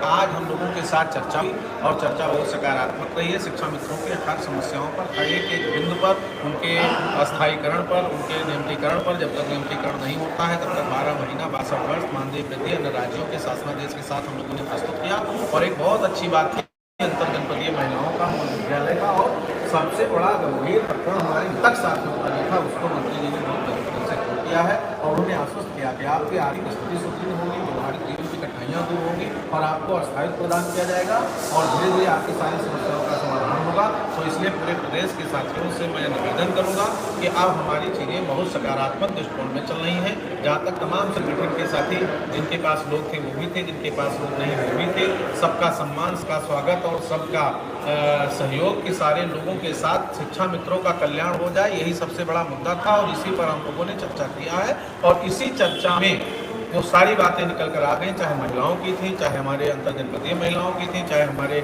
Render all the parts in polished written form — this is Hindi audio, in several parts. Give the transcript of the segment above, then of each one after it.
आज हम लोगों के साथ चर्चा हुई और चर्चा बहुत सकारात्मक रही है। शिक्षा मित्रों के हर समस्याओं पर, हर एक बिंदु पर, उनके अस्थायीकरण पर, उनके नियमितीकरण पर, जब तक नियमितीकरण नहीं होता है तब तक 12 महीना 62 वर्ष मानदेय वृद्धि अन्य राज्यों के शासनादेश के साथ हम लोगों ने प्रस्तुत किया। और एक बहुत अच्छी बात थी अंतर जनपदीय महिलाओं का महाविद्यालय का, और सबसे बड़ा गंभीर प्रकरण हमारे तक साथियों का जो था उसको मंत्री जी ने बहुत गंभीरता से खोल किया है और उन्हें आश्वस्त किया कि आपकी आर्थिक स्थिति सुदृढ़ होगी, व्यवहारिक जीवन की कठिनाइयाँ दूर होंगी और आपको अस्थायित्व प्रदान किया जाएगा और धीरे धीरे आपकी सारी समस्याओं का समाधान होगा। तो इसलिए पूरे प्रदेश के साथियों से मैं निवेदन करूंगा कि अब हमारी चीज़ें बहुत सकारात्मक दृष्टिकोण में चल रही हैं। जहाँ तक तमाम संगठन के साथी जिनके पास लोग थे वो भी थे, जिनके पास लोग नहीं वो भी थे, सबका सम्मान, सबका स्वागत और सबका सहयोग के सारे लोगों के साथ शिक्षा मित्रों का कल्याण हो जाए, यही सबसे बड़ा मुद्दा था और इसी पर हम लोगों ने चर्चा किया है। और इसी चर्चा में जो सारी बातें निकल कर आ गई, चाहे महिलाओं की थी, चाहे हमारे अंतर जनपदीय महिलाओं की थी, चाहे हमारे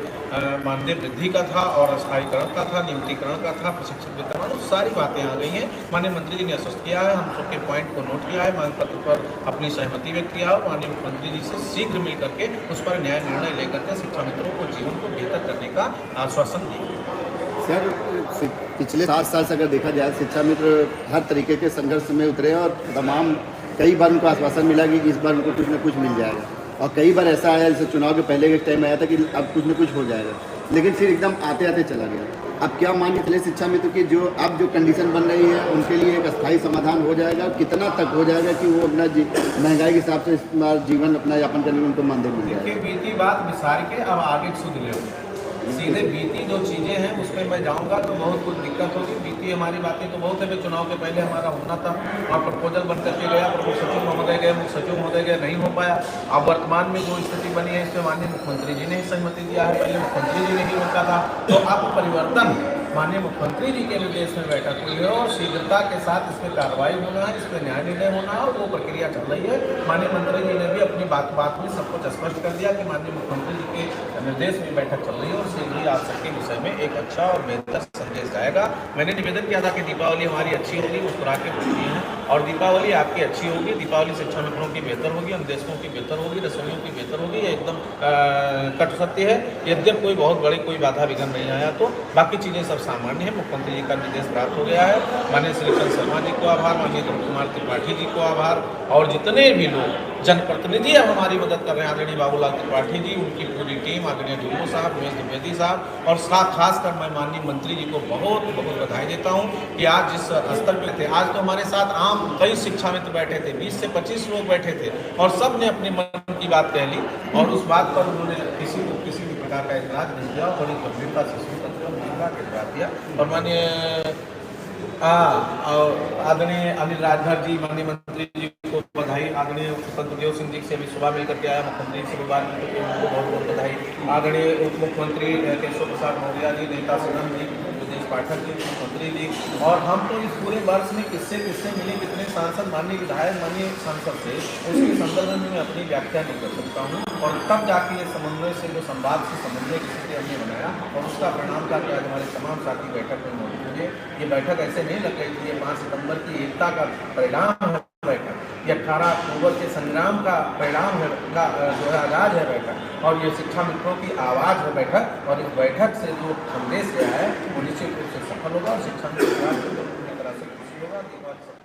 मानदेय वृद्धि का था और अस्थायीकरण का था, नियमितीकरण का था, प्रशिक्षण वितरण, वो सारी बातें आ गई हैं। माननीय मंत्री जी ने आश्वस्त किया है, हम सबके पॉइंट को नोट किया है, मांग पत्र पर अपनी सहमति व्यक्त किया और माननीय मुख्यमंत्री जी से शीघ्र मिल करके उस पर न्याय निर्णय लेकर के शिक्षा मित्रों को जीवन को बेहतर करने का आश्वासन दिया। सर, पिछले 7 साल से अगर देखा जाए, शिक्षा मित्र हर तरीके के संघर्ष में उतरे और तमाम कई बार उनको आश्वासन मिला कि इस बार उनको कुछ न कुछ मिल जाएगा और कई बार ऐसा आया जैसे चुनाव के पहले के टाइम आया था कि अब कुछ न कुछ हो जाएगा, लेकिन फिर एकदम आते आते चला गया। अब क्या मान के चले शिक्षा मित्र की जो अब जो कंडीशन बन रही है उनके लिए एक अस्थायी समाधान हो जाएगा, कितना तक हो जाएगा कि वो अपना महंगाई के हिसाब से इस बार जीवन अपना यापन करने में उनको मानदेय मिल जाएगा? बीती बात विसार के अब आगे शुद्ध ले सीधे बीती जो चीज़ें हैं उस पर मैं जाऊंगा तो बहुत कुछ दिक्कत होगी। बीती हमारी बातें तो बहुत है, चुनाव के पहले हमारा होना था और प्रपोजल बन करके गया, प्रमुख सचिव महोदय गए, मुख्य सचिव महोदय गए, नहीं हो पाया। अब वर्तमान में जो स्थिति बनी है इसमें माननीय मुख्यमंत्री जी ने ही सहमति दिया है, पहले मुख्यमंत्री जी ने ही रोका था। तो अब परिवर्तन माननीय मुख्यमंत्री जी के निर्देश में बैठक हुई है और शीघ्रता के साथ इस पर कार्रवाई होना है, इस पर न्याय निर्णय होना है और वो प्रक्रिया चल रही है। माननीय मंत्री जी ने भी अपनी बात में सब कुछ स्पष्ट कर दिया कि माननीय मुख्यमंत्री जी के निर्देश में बैठक चल रही है और शीघ्र ही आप सबके विषय में एक अच्छा और बेहतर संदेश जाएगा। मैंने निवेदन किया था कि दीपावली हमारी अच्छी होगी, मुस्कुरा के बोलती हैं और दीपावली आपकी अच्छी होगी। दीपावली शिक्षा मित्रों की बेहतर होगी, अन्वेषकों की बेहतर होगी, रसोइयों की बेहतर होगी, ये एकदम कट सत्य है। यद्यप कोई बहुत बड़ी कोई बाधा विघ्न नहीं आया तो बाकी चीज़ें सब सामान्य है। मुख्यमंत्री जी का निर्देश प्राप्त हो गया है। माननीय श्रीकांत शर्मा जी को आभार, माननीय धर्म कुमार त्रिपाठी जी को आभार और जितने भी लोग जनप्रतिनिधि अब हमारी मदद कर रहे हैं, आदरणीय बाबूलाल त्रिपाठी जी, उनकी पूरी टीम, आदरणीय जुम्मो साहब, उमेश द्विवेदी साहब और खासकर मैं माननीय मंत्री जी को बहुत बहुत बधाई देता हूं कि आज जिस स्तर पे थे, आज तो हमारे साथ आम कई शिक्षा मित्र बैठे थे, 20 से 25 लोग बैठे थे और सब ने अपने मन की बात कह ली और उस बात पर उन्होंने किसी भी प्रकार का इतराज नहीं किया और बड़ी गंभीरता से दिया। और माननीय आदरणीय अनिल राजभर जी, माननीय मंत्री जी को बधाई, आदरणीय स्वतंत्र देव सिंह जी से अभी सुबह मिलकर के आया, मुख्यमंत्री से बात करके उनको बहुत बहुत बधाई। आदरणीय उप मुख्यमंत्री केशव प्रसाद मौर्य जी, नेता सदन जी, ब्रजेश पाठक जी, मुख्यमंत्री जी और हम तो इस पूरे वर्ष में किससे मिले, कितने सांसद, माननीय विधायक, माननीय सांसद से, उसके संदर्भ में मैं अपनी व्याख्या नहीं कर सकता हूँ और तब जाके ये समन्वय से जो संवाद से समन्वय की स्थिति हमने बनाया और उसका परिणाम था कि आज हमारे तमाम साथी बैठक में मौजूद है। ये बैठक ऐसे नहीं लग रही थी, ये 5 सितंबर की एकता का परिणाम है बैठक, ये 18 अक्टूबर के संग्राम का परिणाम है, जो है आगाज है बैठक और ये शिक्षा मित्रों की आवाज़ है बैठक और इस बैठक से जो संदेश गया है वो निश्चित रूप से सफल होगा और शिक्षा मित्र पूरी तरह से खुशी होगा।